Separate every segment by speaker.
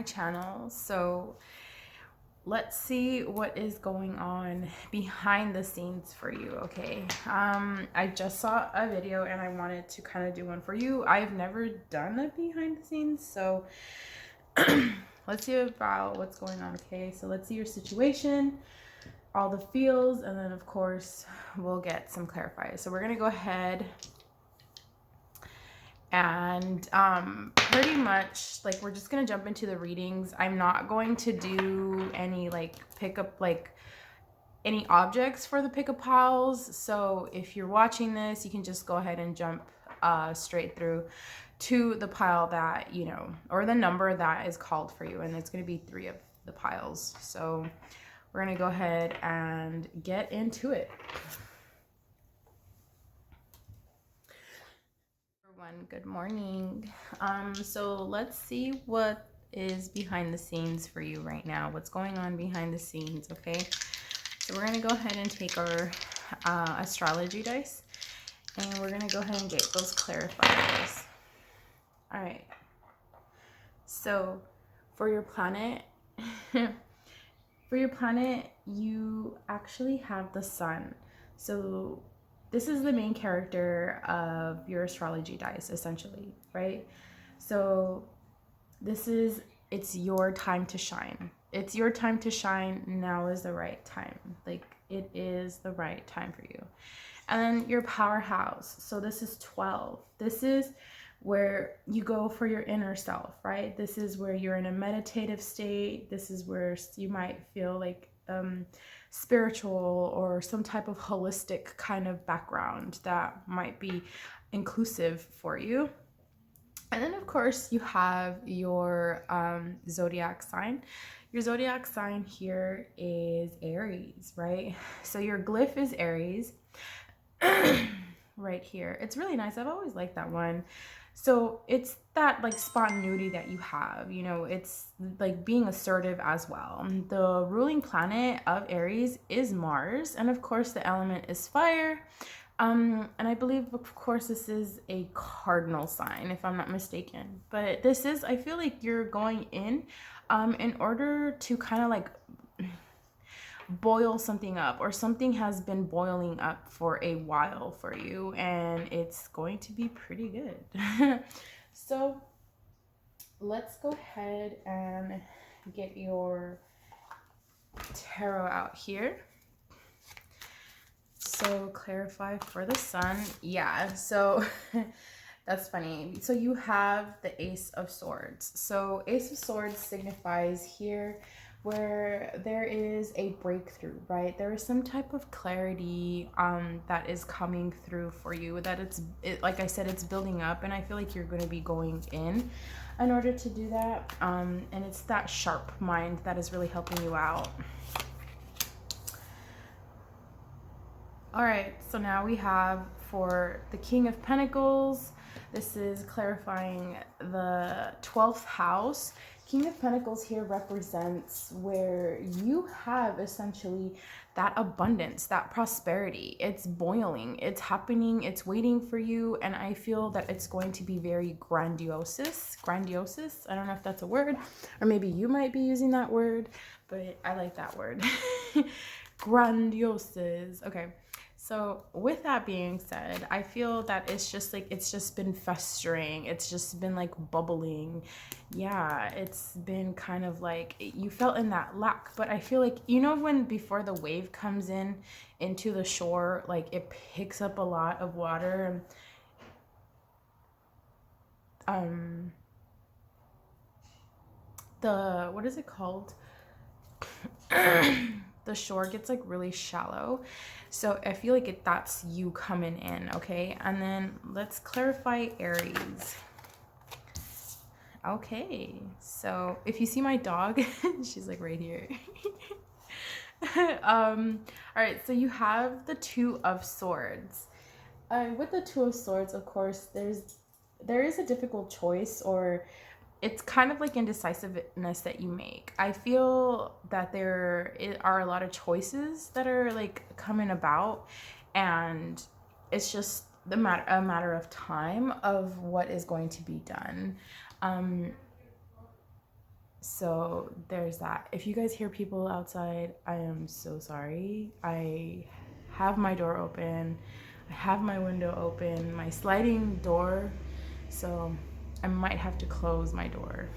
Speaker 1: my channel. So let's see what is going on behind the scenes for you. Okay, I just saw a video and I wanted to kind of do one for you. I've never done a behind the scenes, so let's see about what's going on. Okay, so let's see your situation, all the feels, and then of course we'll get some clarifiers. So we're gonna go ahead and pretty much like we're just gonna jump into the readings. I'm not going to do any like pickup, like any objects for the pickup piles. So if you're watching this, you can just go ahead and jump straight through to the pile that you know, or the number that is called for you, and it's going to be 3 of the piles. So we're going to go ahead and get into it. Everyone, good morning. So let's see what is behind the scenes for you right now. What's going on behind the scenes? Okay, so we're going to go ahead and take our astrology dice, and we're going to go ahead and get those clarifiers. All right, so for your planet you actually have the sun. So this is the main character of your astrology dice, essentially, right? So it's your time to shine. It's your time to shine. Now is the right time. Like, it is the right time for you. And then your powerhouse. So this is 12. This is where you go for your inner self, right? This is where you're in a meditative state. This is where you might feel like spiritual or some type of holistic kind of background that might be inclusive for you. And then of course you have your zodiac sign. Your zodiac sign here is Aries, right? So your glyph is Aries right here. It's really nice. I've always liked that one. So it's that like spontaneity that you have, you know, it's like being assertive as well. The ruling planet of Aries is Mars, and of course the element is fire. And I believe, of course, this is a cardinal sign, if I'm not mistaken. But this is, I feel like you're going in order to kind of like boil something up, or something has been boiling up for a while for you, and it's going to be pretty good. So let's go ahead and get your tarot out here. So clarify for the sun. Yeah, so that's funny. So you have the Ace of Swords. So Ace of Swords signifies here where there is a breakthrough, right? There is some type of clarity that is coming through for you, that like I said, it's building up, and I feel like you're going to be going in order to do that. And it's that sharp mind that is really helping you out. All right, so now we have for the King of Pentacles, this is clarifying the 12th house. King of Pentacles here represents where you have essentially that abundance, that prosperity. It's boiling, it's happening, it's waiting for you, and I feel that it's going to be very grandiose. I don't know if that's a word, or maybe you might be using that word, but I like that word. Grandioses. Okay. So with that being said, I feel that it's just been festering. It's just been like bubbling. Yeah, it's been kind of like you felt in that lack. But I feel like, you know, when before the wave comes in into the shore, like it picks up a lot of water. What is it called? The shore gets like really shallow. So I feel like that's you coming in, okay? And then let's clarify Aries. Okay, so if you see my dog, she's like right here. All right, so you have the Two of Swords. With the Two of Swords, of course, there is a difficult choice, or it's kind of like indecisiveness that you make. I feel that there are a lot of choices that are like coming about, and it's just a matter of time of what is going to be done. So there's that. If you guys hear people outside, I am so sorry. I have my door open. I have my window open, my sliding door. So I might have to close my door.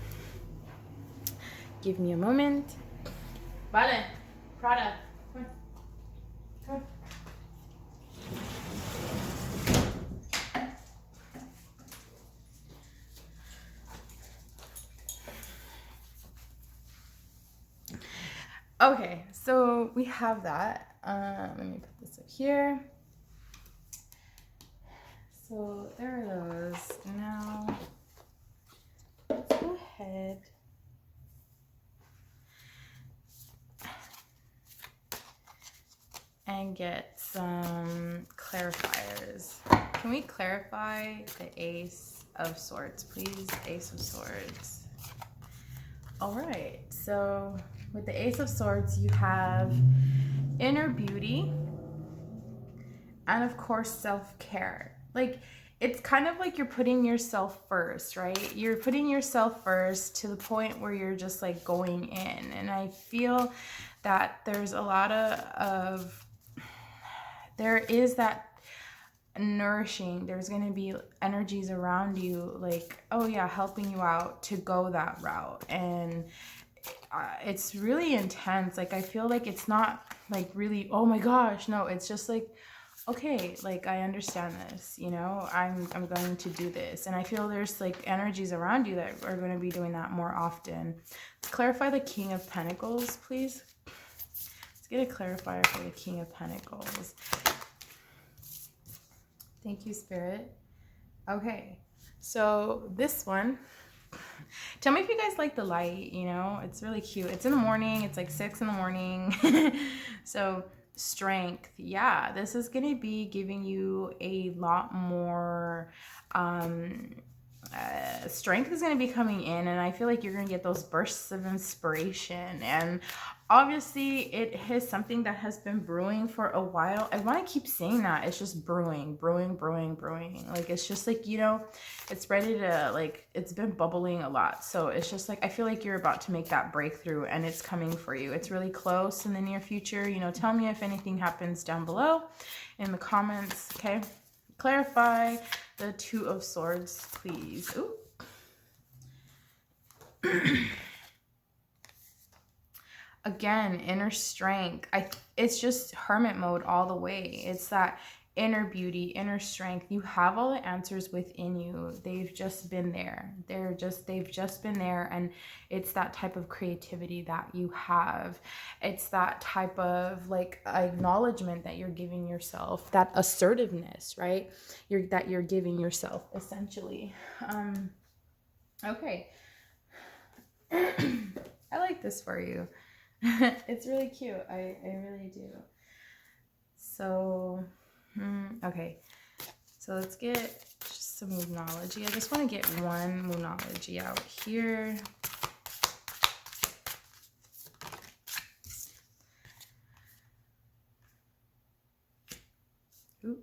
Speaker 1: Give me a moment. Vale, Prada, come on. Come on. Okay, so we have that. Let me put this up here. So there are those. Now, let's go ahead and get some clarifiers. Can we clarify the Ace of Swords, please? Ace of Swords. All right, so with the Ace of Swords, you have inner beauty and of course self-care. Like, it's kind of like you're putting yourself first, right? You're putting yourself first to the point where you're just like going in. And I feel that there's a lot of there is that nourishing. There's going to be energies around you like, oh yeah, helping you out to go that route. And it's really intense. Like, I feel like it's not like really, oh my gosh, no, it's just like, okay, like, I understand this, you know, I'm going to do this. And I feel there's like energies around you that are going to be doing that more often. Let's clarify the King of Pentacles, please. Let's get a clarifier for the King of Pentacles. Thank you, Spirit. Okay, so this one, tell me if you guys like the light, you know, it's really cute. It's in the morning, it's like 6 in the morning. So strength, yeah, this is going to be giving you a lot more strength is going to be coming in, and I feel like you're going to get those bursts of inspiration. And obviously it is something that has been brewing for a while. I want to keep saying that. It's just brewing. Like, it's just like, you know, it's ready to, like, it's been bubbling a lot. So it's just like, I feel like you're about to make that breakthrough, and it's coming for you. It's really close in the near future. You know, tell me if anything happens down below in the comments. Okay, clarify the Two of Swords, please. Ooh. Again, inner strength. It's just hermit mode all the way. It's that inner beauty, inner strength. You have all the answers within you. They've just been there. They've just been there. And it's that type of creativity that you have. It's that type of like acknowledgement that you're giving yourself, that assertiveness, right? That you're giving yourself essentially. Okay. I like this for you. It's really cute. I really do. So, okay. So let's get just some moonology. I just want to get one moonology out here. Ooh.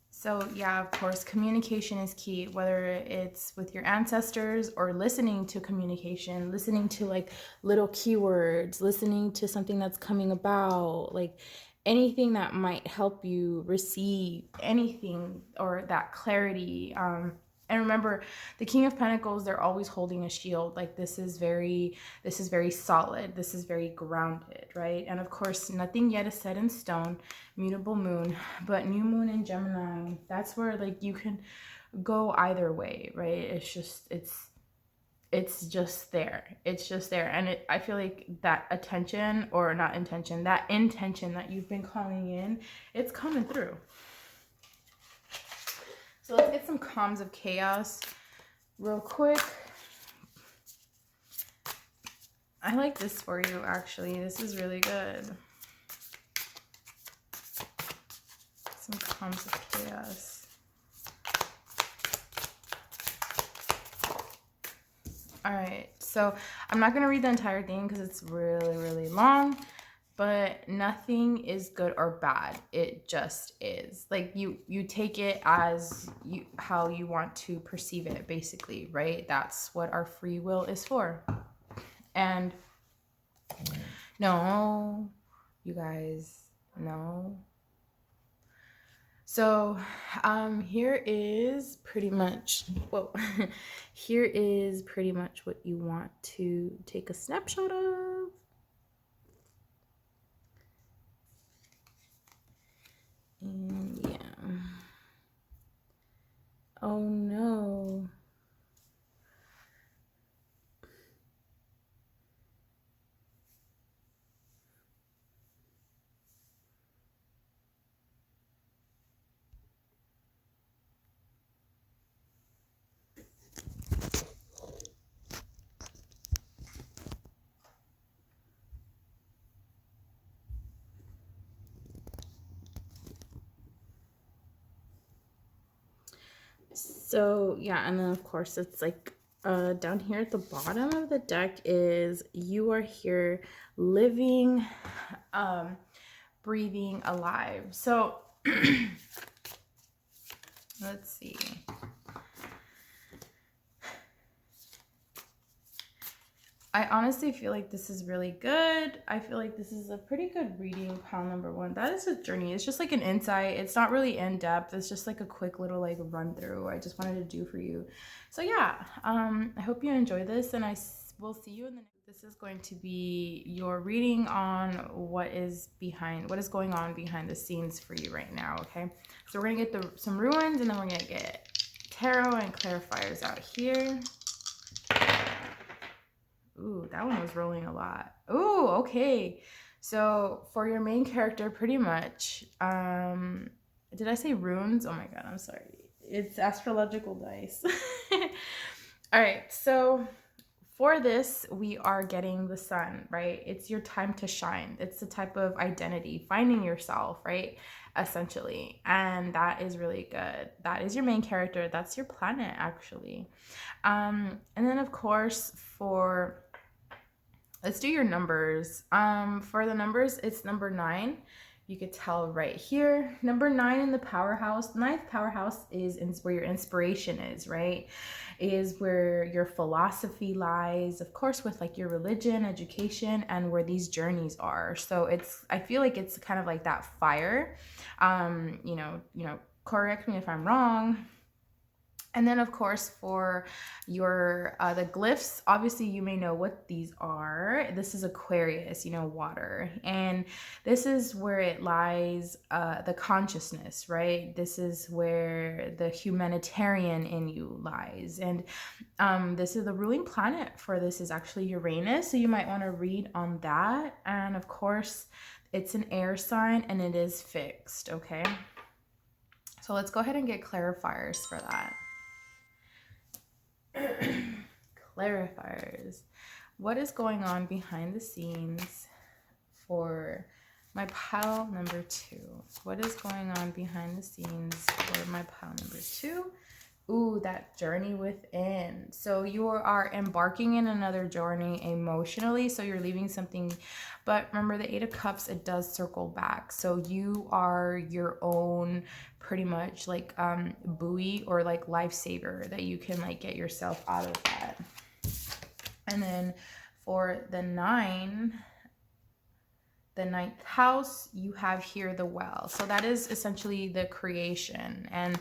Speaker 1: So yeah, of course, communication is key, whether it's with your ancestors or listening to communication, listening to like little keywords, listening to something that's coming about, like anything that might help you receive anything or that clarity. And remember, the King of Pentacles, they're always holding a shield. Like, this is very solid. This is very grounded, right? And of course, nothing yet is set in stone. Mutable moon, but new moon in Gemini, that's where like you can go either way, right? It's just there. It's just there. And I feel like that attention, or not intention, that intention that you've been calling in, it's coming through. So let's get some calms of chaos real quick. I like this for you, actually. This is really good. Some calms of chaos. All right, so I'm not going to read the entire thing because it's really, really long, but nothing is good or bad. It just is. Like you take it as you how you want to perceive it, basically, right? That's what our free will is for. And no, you guys, no. So here is pretty much here is pretty much what you want to take a snapshot of. And yeah. Oh no. So yeah, and then of course it's like down here at the bottom of the deck is you are here living, breathing, alive. So let's see. I honestly feel like this is really good. I feel like this is a pretty good reading, pile number 1. That is a journey. It's just like an insight. It's not really in depth. It's just like a quick little like run through I just wanted to do for you. So yeah, I hope you enjoy this, and I will see you in the next. This is going to be your reading on what is going on behind the scenes for you right now. Okay, so we're gonna get some ruins, and then we're gonna get tarot and clarifiers out here. Ooh, that one was rolling a lot. Ooh, okay. So for your main character, pretty much, did I say runes? Oh my god, I'm sorry. It's astrological dice. All right, so for this, we are getting the sun, right? It's your time to shine. It's the type of identity, finding yourself, right? Essentially. And that is really good. That is your main character. That's your planet, actually. And then, of course, let's do your numbers. For the numbers, it's number 9. You could tell right here. Number 9 in the powerhouse. 9th powerhouse is where your inspiration is, right? Is where your philosophy lies, of course, with like your religion, education, and where these journeys are. So I feel like it's kind of like that fire. You know, correct me if I'm wrong. And then, of course, for your the glyphs, obviously you may know what these are. This is Aquarius, water. And this is where it lies, the consciousness, right? This is where the humanitarian in you lies. And this is the ruling planet for this is actually Uranus. So you might want to read on that. And of course, it's an air sign and it is fixed, okay? So let's go ahead and get clarifiers for that. Clarifiers. What is going on behind the scenes for my pile number 2? What is going on behind the scenes for my pile number 2? Ooh, that journey within. So you are embarking in another journey emotionally. So you're leaving something. But remember, the 8 of Cups, it does circle back. So you are your own pretty much like buoy or like lifesaver that you can like get yourself out of that. And then for the 9, the 9th house, you have here the well. So that is essentially the creation. And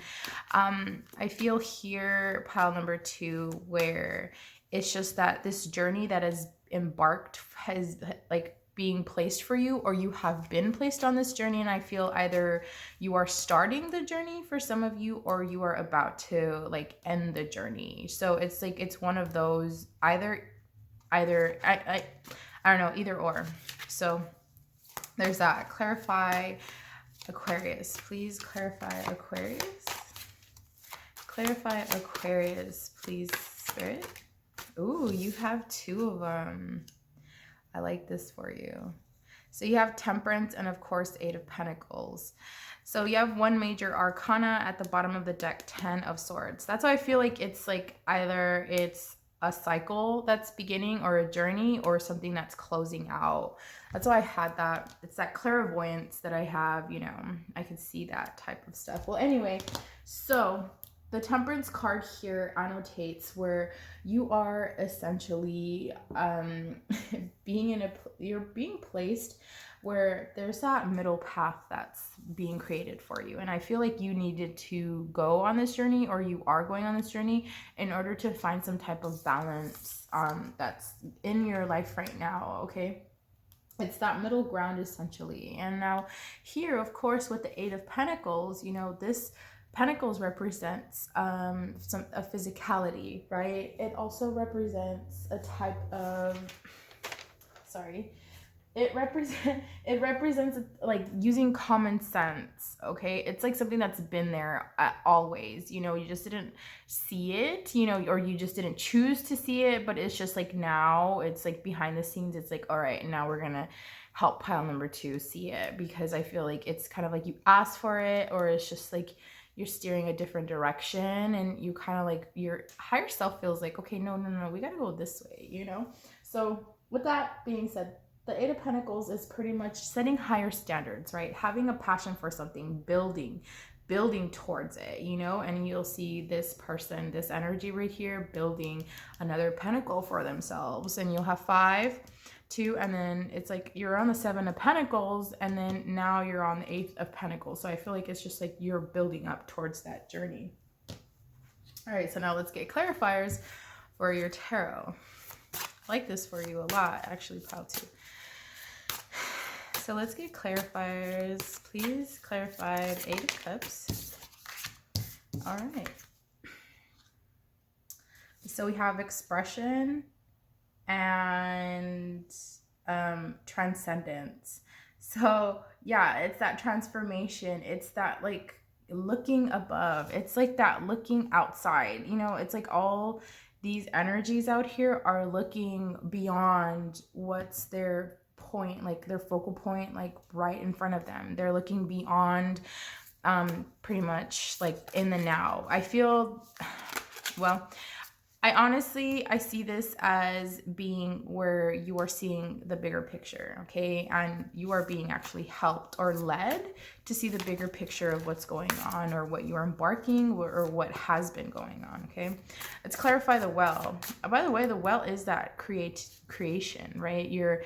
Speaker 1: I feel here pile number 2 where it's just that this journey that is embarked has like being placed for you, or you have been placed on this journey. And I feel either you are starting the journey for some of you, or you are about to like end the journey. So it's like it's one of those either I don't know, either or. So there's that. Clarify Aquarius. Please clarify Aquarius. Clarify Aquarius, please, Spirit. Ooh, you have 2 of them. I like this for you. So you have Temperance and, of course, 8 of Pentacles. So you have 1 major arcana at the bottom of the deck, 10 of Swords. That's why I feel like it's like either it's a cycle that's beginning, or a journey, or something that's closing out. That's why I had that. It's that clairvoyance that I have, you know, I can see that type of stuff. Well, anyway, so the Temperance card here annotates where you are essentially you're being placed where there's that middle path that's being created for you. And I feel like you needed to go on this journey, or you are going on this journey, in order to find some type of balance that's in your life right now, okay? It's that middle ground essentially. And now here, of course, with the Eight of Pentacles, you know, this Pentacles represents a physicality, right? It also represents a type of, it represents like using common sense, okay? It's like something that's been there always, you know, you just didn't see it, you know, or you just didn't choose to see it, but it's just like now it's like behind the scenes. It's like, all right, now we're gonna help pile number 2 see it, because I feel like it's kind of like you asked for it, or it's just like you're steering a different direction, and you kind of like your higher self feels like, okay, no, we gotta go this way, you know? So with that being said, the Eight of Pentacles is pretty much setting higher standards, right? Having a passion for something, building towards it, you know? And you'll see this person, this energy right here, building another pentacle for themselves. And you'll have 5, 2, and then it's like you're on the 7 of Pentacles, and then now you're on the 8 of Pentacles. So I feel like it's just like you're building up towards that journey. All right, so now let's get clarifiers for your tarot. I like this for you a lot, actually, pile 2. So let's get clarifiers. Please clarify the 8 of Cups. All right. So we have expression and transcendence. So yeah, it's that transformation. It's that like looking above. It's like that looking outside. You know, it's like all these energies out here are looking beyond what's their point, like their focal point, like right in front of them. They're looking beyond pretty much like in the now. I feel, well, I see this as being where you are seeing the bigger picture, okay? And you are being actually helped or led to see the bigger picture of what's going on, or what you are embarking, or what has been going on, okay? Let's clarify the well. By the way, the well is that creation, right? You're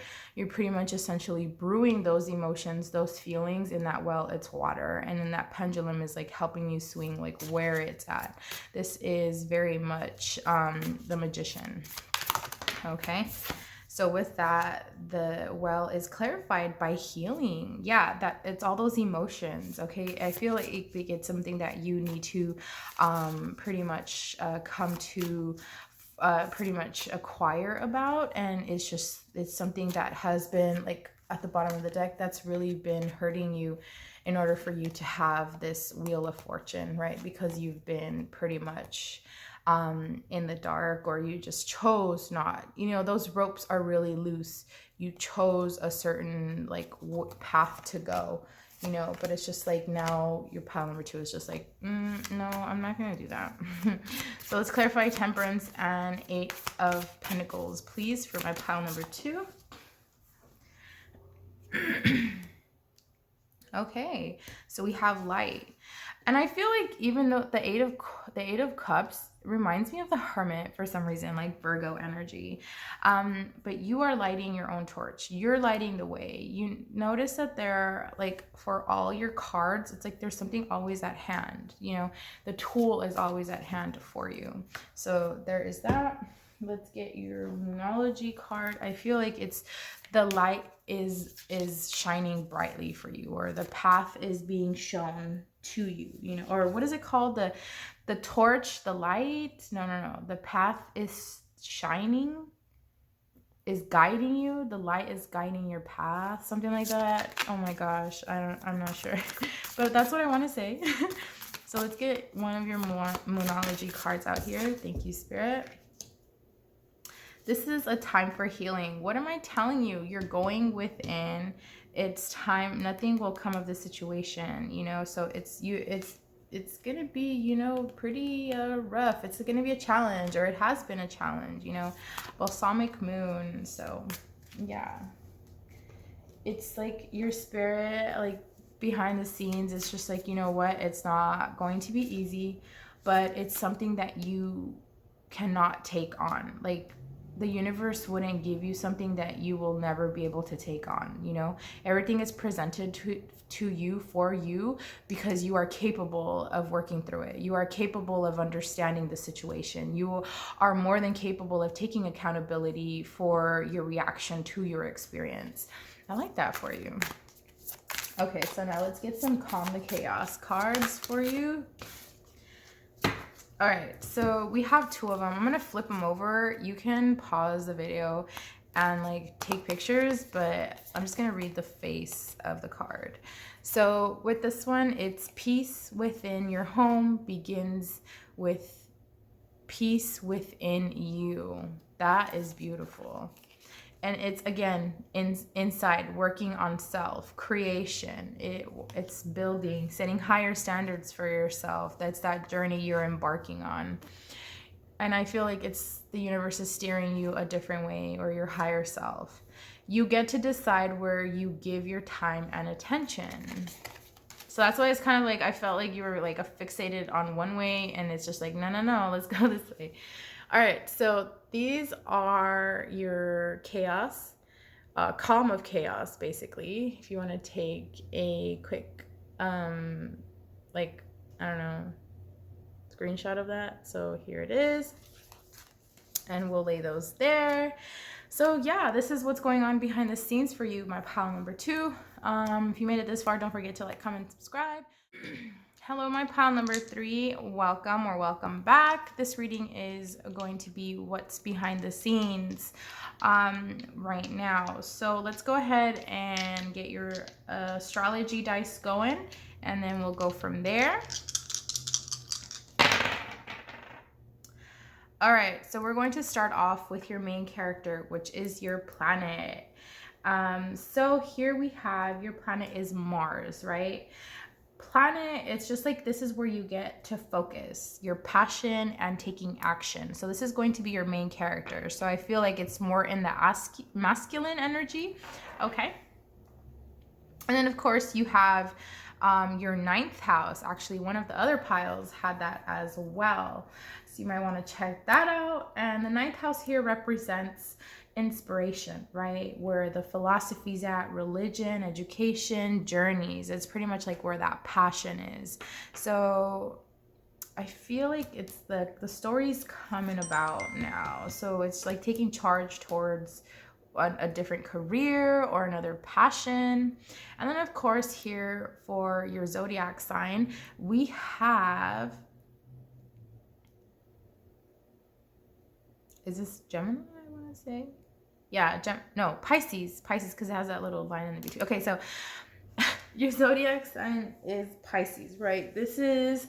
Speaker 1: pretty much essentially brewing those emotions, those feelings in that well. It's water, and then that pendulum is like helping you swing like where it's at. This is very much the Magician, okay? So with that, the well is clarified by healing. Yeah, that it's all those emotions, okay? I feel like it's something that you need to pretty much come to pretty much acquire about, and it's something that has been like at the bottom of the deck that's really been hurting you in order for you to have this Wheel of Fortune, right? Because you've been pretty much in the dark, or you just chose not, you know, those ropes are really loose. You chose a certain like path to go, you know, but it's just like now your pile number 2 is just like, no, I'm not gonna do that. So let's clarify Temperance and 8 of Pentacles, please, for my pile number 2. Okay, so we have light. And I feel like even though the eight of Cups reminds me of the Hermit for some reason, like Virgo energy. But you are lighting your own torch. You're lighting the way. You notice that there, like for all your cards, it's like there's something always at hand. You know, the tool is always at hand for you. So there is that. Let's get your Moonology card. I feel like it's the light is shining brightly for you, or the path is being shown to you, you know, or what is it called? The torch, the light? No. The path is shining, is guiding you. The light is guiding your path, something like that. Oh my gosh, I'm not sure, but that's what I want to say. So let's get one of your Moonology cards out here. Thank you, Spirit. This is a time for healing. What am I telling you? You're going within. It's time. Nothing will come of the situation, you know. So it's it's gonna be, you know, pretty rough. It's gonna be a challenge, or it has been a challenge, you know. Balsamic moon. So yeah, it's like your spirit, like behind the scenes, it's just like, you know what, it's not going to be easy, but it's something that you cannot take on. Like, the universe wouldn't give you something that you will never be able to take on, you know. Everything is presented to you for you because you are capable of working through it. You are capable of understanding the situation. You are more than capable of taking accountability for your reaction to your experience. I like that for you. Okay, so now let's get some Calm the Chaos cards for you. All right, so we have 2 of them. I'm gonna flip them over. You can pause the video and like take pictures, but I'm just gonna read the face of the card. So with this one, it's peace within your home begins with peace within you. That is beautiful. And it's, again, inside, working on self, creation. It's building, setting higher standards for yourself. That's that journey you're embarking on. And I feel like it's the universe is steering you a different way, or your higher self. You get to decide where you give your time and attention. So that's why it's kind of like, I felt like you were like fixated on one way, and it's just like, no, let's go this way. All right, so these are your chaos, calm of chaos, basically. If you want to take a quick, like, I don't know, screenshot of that. So here it is, and we'll lay those there. So yeah, this is what's going on behind the scenes for you, my pile number 2. If you made it this far, don't forget to like, comment, subscribe. Hello, my pile number 3. Welcome or welcome back. This reading is going to be what's behind the scenes right now. So let's go ahead and get your astrology dice going, and then we'll go from there. All right, so we're going to start off with your main character, which is your planet. So here we have your planet is Mars, right? Planet, it's just like, this is where you get to focus your passion and taking action. So this is going to be your main character. So I feel like it's more in the masculine energy. Okay. And then of course you have your 9th house. Actually, one of the other piles had that as well. So you might want to check that out. And the 9th house here represents inspiration, right? Where the philosophy's at, religion, education, journeys. It's pretty much like where that passion is. So I feel like it's the story's coming about now. So it's like taking charge towards a different career or another passion. And then of course here for your zodiac sign, we have, is this Gemini, I want to say? Yeah, Pisces, because it has that little line in the between. Okay, so your zodiac sign is Pisces, right? This is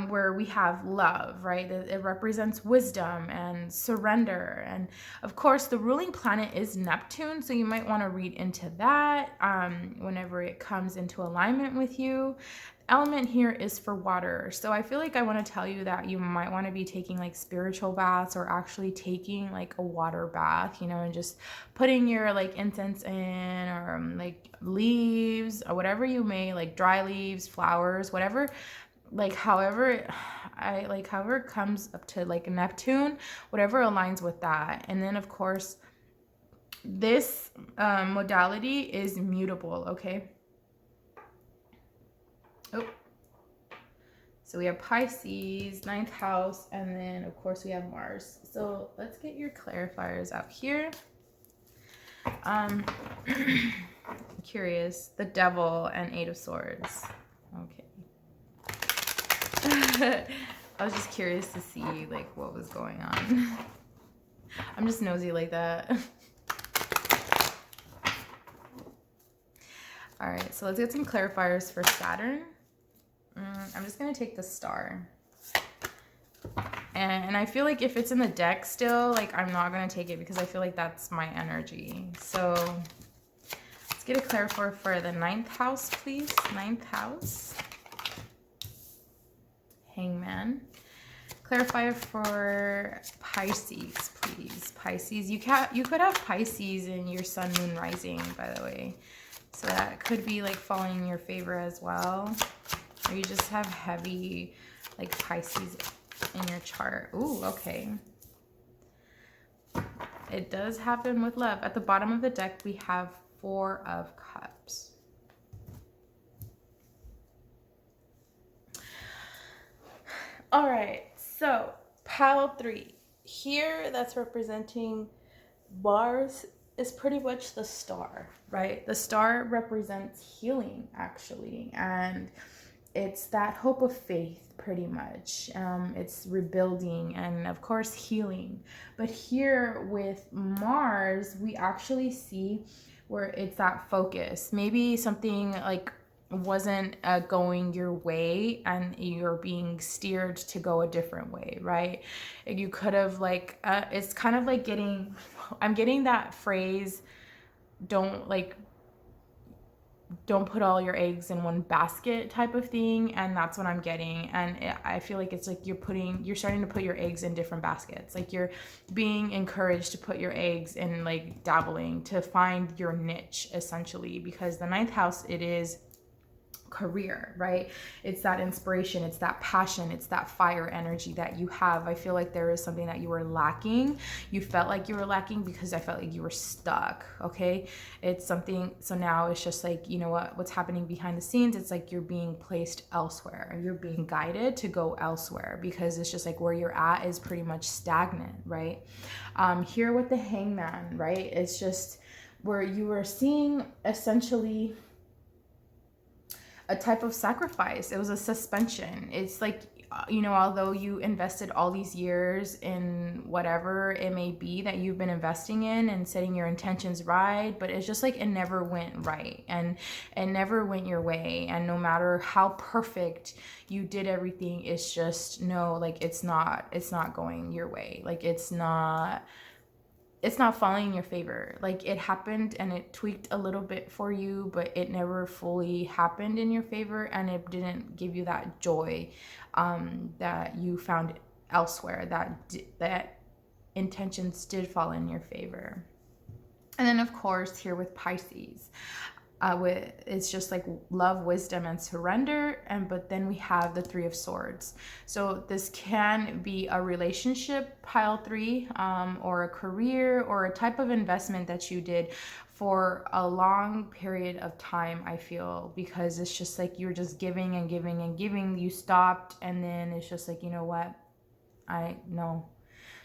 Speaker 1: where we have love, right? It represents wisdom and surrender. And of course, the ruling planet is Neptune, so you might want to read into that whenever it comes into alignment with you. Element here is for water. So I feel like I want to tell you that you might want to be taking like spiritual baths, or actually taking like a water bath, you know, and just putting your like incense in, or like leaves, or whatever you may, like dry leaves, flowers, whatever, like however it comes up to like Neptune, whatever aligns with that. And then of course this modality is mutable. Okay. Oh, so we have Pisces, 9th house, and then of course we have Mars. So let's get your clarifiers out here. I'm curious, the Devil and 8 of Swords. Okay. I was just curious to see like what was going on. I'm just nosy like that. All right, so let's get some clarifiers for Saturn. I'm just gonna take the Star. And I feel like if it's in the deck still, like I'm not gonna take it because I feel like that's my energy. So let's get a clarifier for the 9th house, please. 9th house. Hangman. Clarifier for Pisces, please. Pisces, you could have Pisces in your sun, moon, rising, by the way. So that could be like falling in your favor as well. Or you just have heavy like Pisces in your chart. Ooh, okay. It does happen with love. At the bottom of the deck, we have 4 of Cups. All right, so pile 3. Here, that's representing Mars is pretty much the star, right? The star represents healing, actually, and it's that hope of faith, pretty much. It's rebuilding and, of course, healing. But here with Mars, we actually see where it's that focus. Maybe something like wasn't going your way and you're being steered to go a different way, right? You could have like, it's kind of like I'm getting that phrase, don't put all your eggs in one basket type of thing, and that's what I'm getting. And I feel like it's like you're starting to put your eggs in different baskets. Like you're being encouraged to put your eggs in like dabbling to find your niche, essentially, because the 9th house, it is career, right? It's that inspiration, it's that passion, it's that fire energy that you have. I feel like there is something that you were lacking. You felt like you were lacking because I felt like you were stuck, okay? It's something, so now it's just like, you know what's happening behind the scenes? It's like you're being placed elsewhere. You're being guided to go elsewhere because it's just like where you're at is pretty much stagnant, right? Here with the Hangman, right? It's just where you were seeing essentially a type of sacrifice. It was a suspension. It's like, although you invested all these years in whatever it may be that you've been investing in and setting your intentions right, but it's just like it never went right and it never went your way. And no matter how perfect you did everything, it's just it's not going your way. Like it's not falling in your favor. Like it happened and it tweaked a little bit for you, but it never fully happened in your favor, and it didn't give you that joy that you found elsewhere. That intentions did fall in your favor. And then of course here with Pisces, it's just like love, wisdom, and surrender. But then we have the 3 of Swords. So this can be a relationship, pile 3, or a career, or a type of investment that you did for a long period of time, I feel, because it's just like you're just giving and giving and giving. You stopped, and then it's just like, you know what? I know.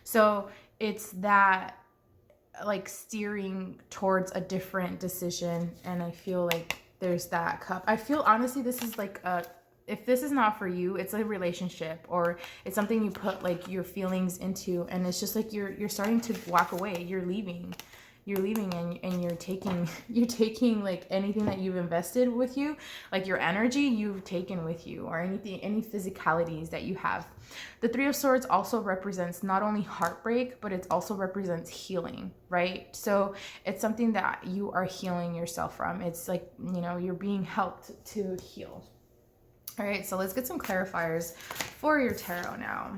Speaker 1: So it's that like steering towards a different decision, and I feel like there's that cup. I feel honestly this is like if this is not for you, it's a relationship or it's something you put like your feelings into, and it's just like you're starting to walk away. You're leaving and you're taking like anything that you've invested with you, like your energy you've taken with you, or any physicalities that you have. The 3 of Swords also represents not only heartbreak, but it also represents healing, right? So it's something that you are healing yourself from. It's like, you're being helped to heal. All right, so let's get some clarifiers for your tarot now.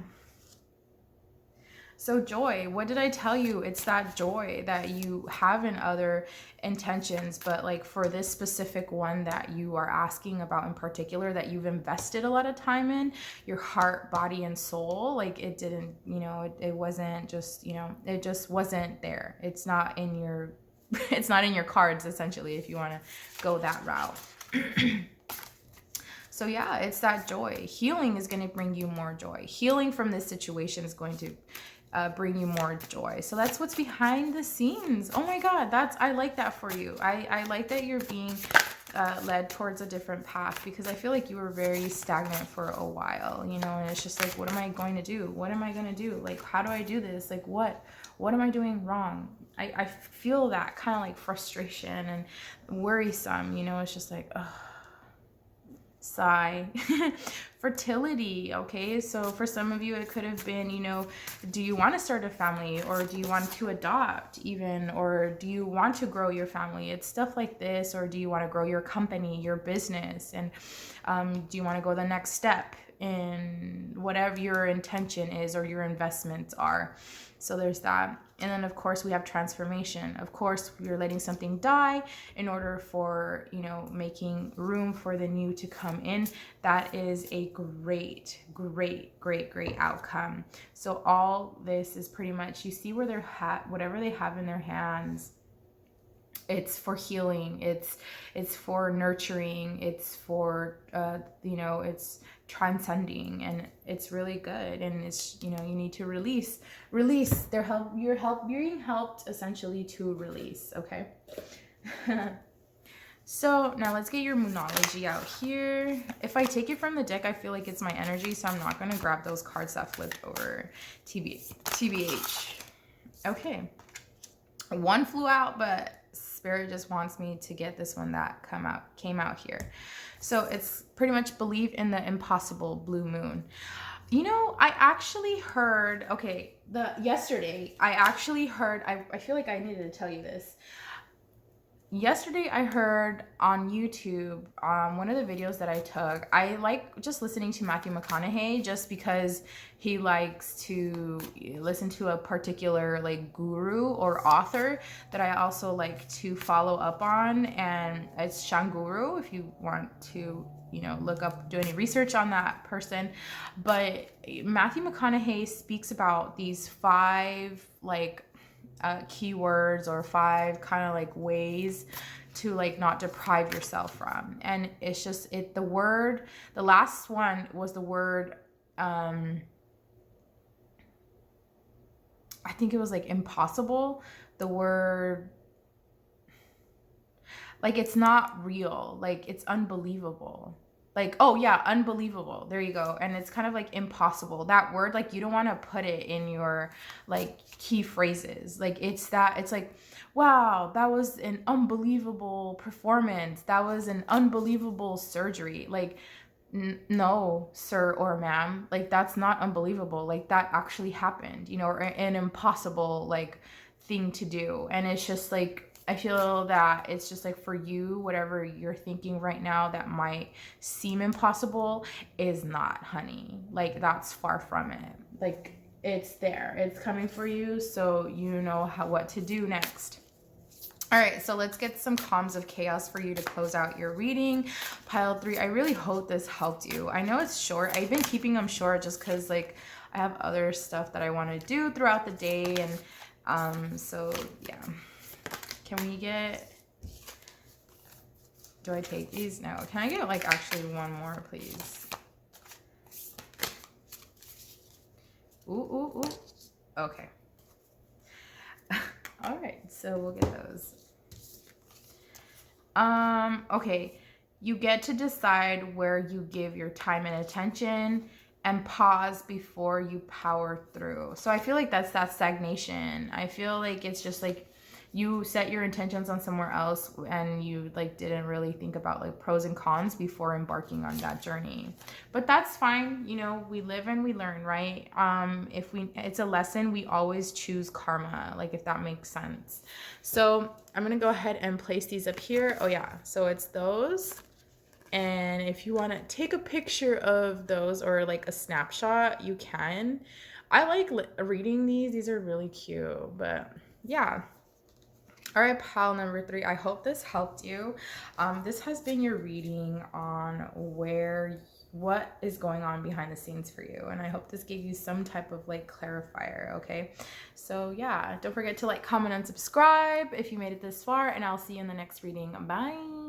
Speaker 1: So joy, what did I tell you? It's that joy that you have in other intentions, but like for this specific one that you are asking about in particular, that you've invested a lot of time in, your heart, body, and soul, like it didn't, it wasn't just, it just wasn't there. It's not in your, it's not in your cards, essentially, if you want to go that route. So yeah, it's that joy. Healing is going to bring you more joy. Healing from this situation is going to bring you more joy. So that's what's behind the scenes. Oh my God, I like that for you. I like that you're being led towards a different path, because I feel like you were very stagnant for a while, and it's just like, what am I going to do? What am I going to do? Like, how do I do this? Like, what am I doing wrong? I feel that kind of like frustration and worrisome, it's just like, ugh. Sigh. Fertility, okay? So for some of you, it could have been, do you want to start a family, or do you want to adopt even, or do you want to grow your family? It's stuff like this. Or do you want to grow your company, your business? And do you want to go the next step in whatever your intention is or your investments are. So there's that. And then of course we have transformation. Of course, you're letting something die in order for, you know, making room for the new to come in. That is a great outcome. So all this is pretty much, you see where they're whatever they have in their hands, it's for healing, it's for nurturing, it's for you know, it's transcending, and it's really good. And it's, you know, you need to release you're being helped essentially to release. Okay. So now let's get your moonology out here. If I take it from the deck, I feel like it's my energy, so I'm not going to grab those cards that flipped over. TBH. Okay. One flew out, but Spirit just wants me to get this one that came out here. So it's pretty much believe in the impossible, blue moon. You know, I actually heard, okay, yesterday, I actually heard, I feel like I needed to tell you this. Yesterday, I heard on YouTube, one of the videos that I took, I like just listening to Matthew McConaughey just because he likes to listen to a particular like guru or author that I also like to follow up on. And it's Shanguru, if you want to, you know, look up, do any research on that person. But Matthew McConaughey speaks about these 5 like keywords or 5 kind of like ways to like not deprive yourself from. And it's just the last one was the word I think it was like impossible. The word, like, it's not real, like it's unbelievable. Like, oh yeah, unbelievable. There you go. And it's kind of like impossible. That word, like, you don't want to put it in your like key phrases. Like, it's like, wow, that was an unbelievable performance. That was an unbelievable surgery. Like, no, sir or ma'am, like, that's not unbelievable. Like, that actually happened, you know, or an impossible like thing to do. And it's just like, I feel that it's just like for you, whatever you're thinking right now that might seem impossible is not, honey. Like, that's far from it. Like, it's there, it's coming for you, so you know what to do next. All right, so let's get some calms of chaos for you to close out your reading. Pile 3, I really hope this helped you. I know it's short. I've been keeping them short just because like I have other stuff that I want to do throughout the day. And so yeah. Can we get, do I take these? No. Can I get like actually one more, please? Ooh. Okay. All right, so we'll get those. Okay. You get to decide where you give your time and attention and pause before you power through. So I feel like that's that stagnation. I feel like it's just like you set your intentions on somewhere else and you like didn't really think about like pros and cons before embarking on that journey. But that's fine. You know, we live and we learn, right? It's a lesson, we always choose karma, like, if that makes sense. So I'm going to go ahead and place these up here. Oh yeah. So it's those. And if you want to take a picture of those or like a snapshot, you can. I like reading these. These are really cute, but yeah. All right, pile number 3, I hope this helped you. This has been your reading on what is going on behind the scenes for you. And I hope this gave you some type of like clarifier, okay? So yeah, don't forget to like, comment, and subscribe if you made it this far, and I'll see you in the next reading. Bye.